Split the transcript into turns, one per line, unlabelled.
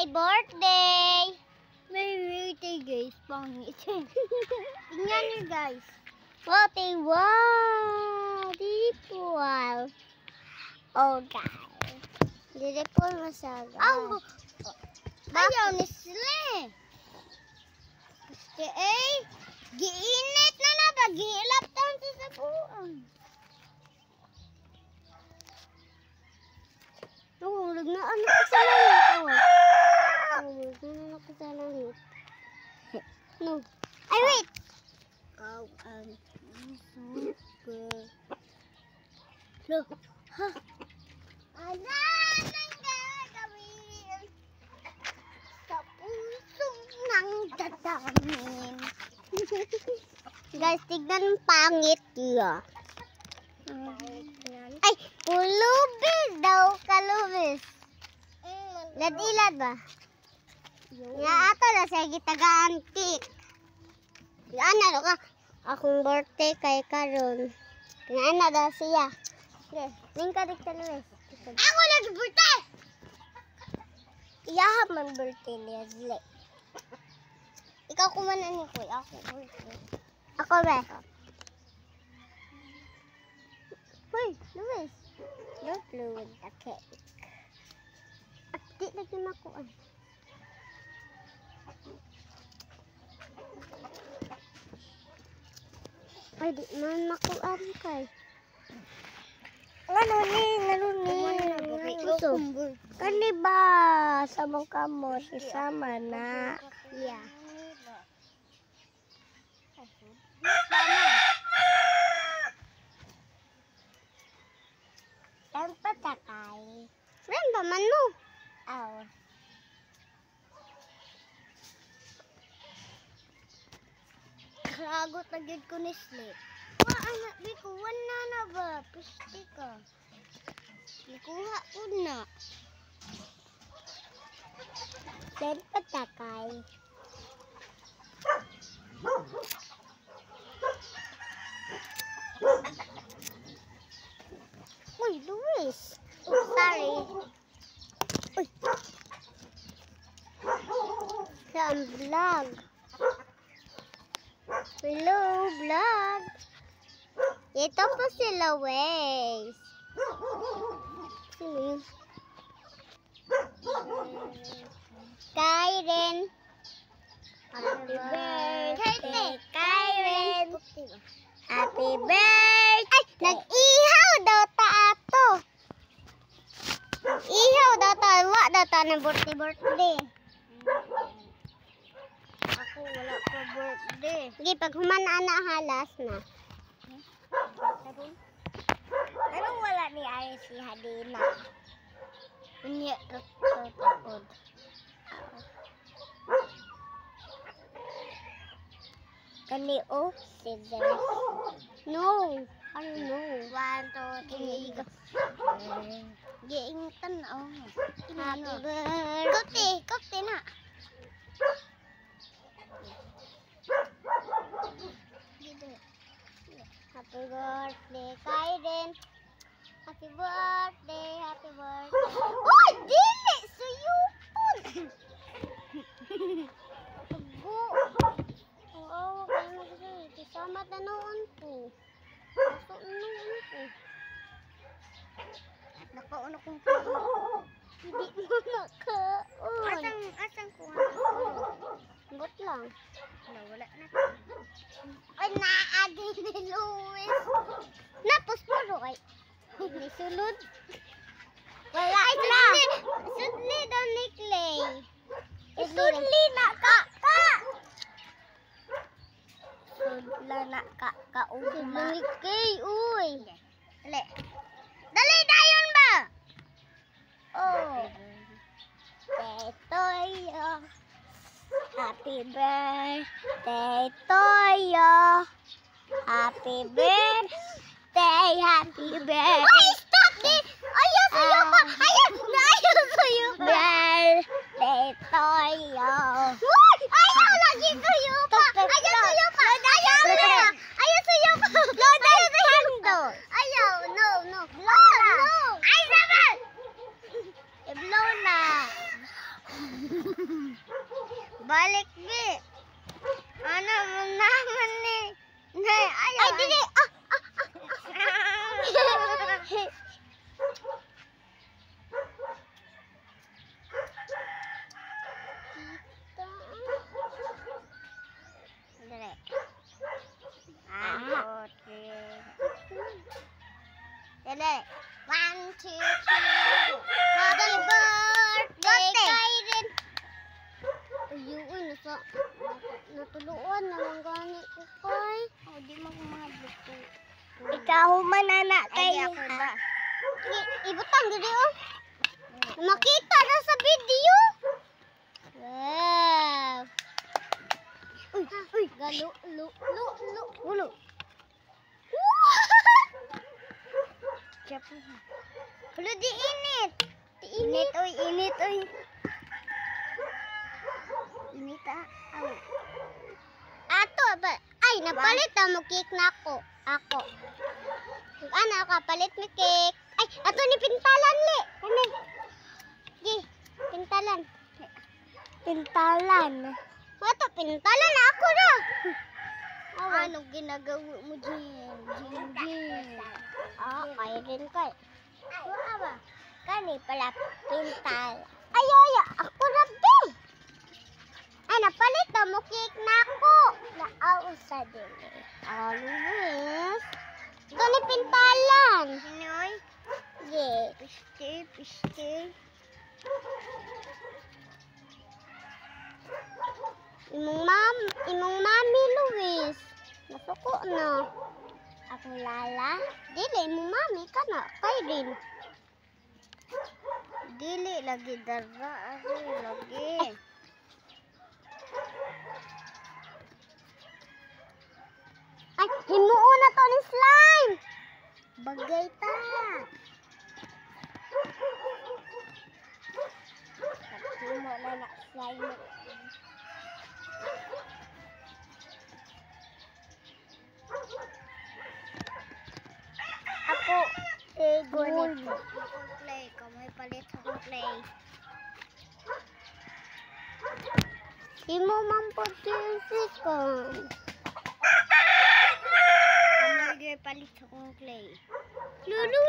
my birthday! My birthday guys, pangit. Tingnan nyo guys. Wow! Dipol. Oh guys. Dipol masaga. Ayaw ni sila. Kasi giinit na na ba? Gihilap taon sa sabuan. Nahulog na anak ko sa langit. Nahulog na anak ko sa langit. No. Ay, wait! Super. Look. Ha? Ano? Anong gagawin? Sa pusong nang dadamin. Guys, tignan ang pangit niya. Ay, kulubis daw, kalubis. Ladilad ba? Nga ato na sa gitaga-antik. Yan na ka. Akong birthday kay Karon. Nga na daw siya. Ning ka dikta Luis. Ako lagi birthday! Iyahan man birthday niya. Ikaw kumanan ni Kuy. Ako birthday. Ako ba? Hoy, Luis. Don't ruin the cake. At di lagi makuan. Ay, di man makuan kay. Ano ni? Gusto. Kani ba? Sa mukha mo, sisama na. Yeah. Saan pa takay? Saan ba man mo? Aw. Karagot na gid ko ni sleep. Wa anak di ko wala na ba? Pisti ka. Ikuha ko na. Saan pa takay? Uy, Luis. Oh, sorry. Uy. Saan vlog? Hello, vlog. Ito po sila, Waze. Sino yun? Kyren. Happy birthday, Kyren. Happy birthday. Ay, nag-ihaw daw ta ato. Ihaw daw ta. Wa daw ta na birthday. Ako wala pa birthday. Sige, pag humanaan na halas na. Anong wala ni Ari si Hadina? Unya kakod. Kani o scissors. No. I don't know. 1, 2, 3, go. Giingtan oh. Happy birthday. Kote na. Happy birthday, Kyren. Happy birthday, happy birthday. Oh, dili! Suyupon! Go! Oo, kaya mag-say. Kasama na noon po. Kaso noon po. Nakauna kong po. Hindi mo nakaon. Asang kuha? Bot lang. Wala na. Ay, naagi ni Luis. Napos mo rin. May sulod. Wala na. Sudli daw ni Clay. Sudli na ka. Sudla na ka. Sudli ni Clay. Uy. Dali. Dali dayon ba? Oh. Tetoyo. Happy birthday to you. Happy birthday, happy birthday. Ay, stop! Ayaw sa'yo pa! Ayaw sa'yo pa! Birthday to you. Ayaw lagi sa'yo pa! Ayaw sa'yo pa! Ayaw na! Ayaw sa'yo pa! Ayaw, no, no. Blow na! Ay, sabi! I-blow na! Balik, Bi. Ano mo naman ni? Nay, ayaw. Ay, dili. Dili. Dili. 1, 2, 3. Happy birthday, Kyren. Ayun, natuluan naman gani ko, Kay. Di mo kumabot ko. Ikaw manana kay. Ay, ako ba? Ibutang dili, oh. Makita na sa video. Wow. Uy, galo, ulo. Hulo di init. Init, oy. Init, Ato ba? Ay, napalit mo cake na ako. Ano ka palit mi cake? Ay, ato ni pintalan li. Kani. Gi, pintalan. Ato pintalan ako ra. Ano ginagawa mo Jin? Kyren kay. Wa ba? Kani pala pintal. Ay, ako ra be. Ay, napalit mo cake na ako. Naausa din eh. Always. Gani pintalan. Hinoy? Yeah. Piste. Imong mami, Luis. Nasuko na. Akong lala. Dili, imong mami ka na. Kyren. Dili, lagi dara. Lagi. Ay, himuon na to ni slime. Bagay ta. Himuon na slime. Ako, gold. Play, kamay palit sa play. Himo man po ko. Kamay palit sa clay. Lulu.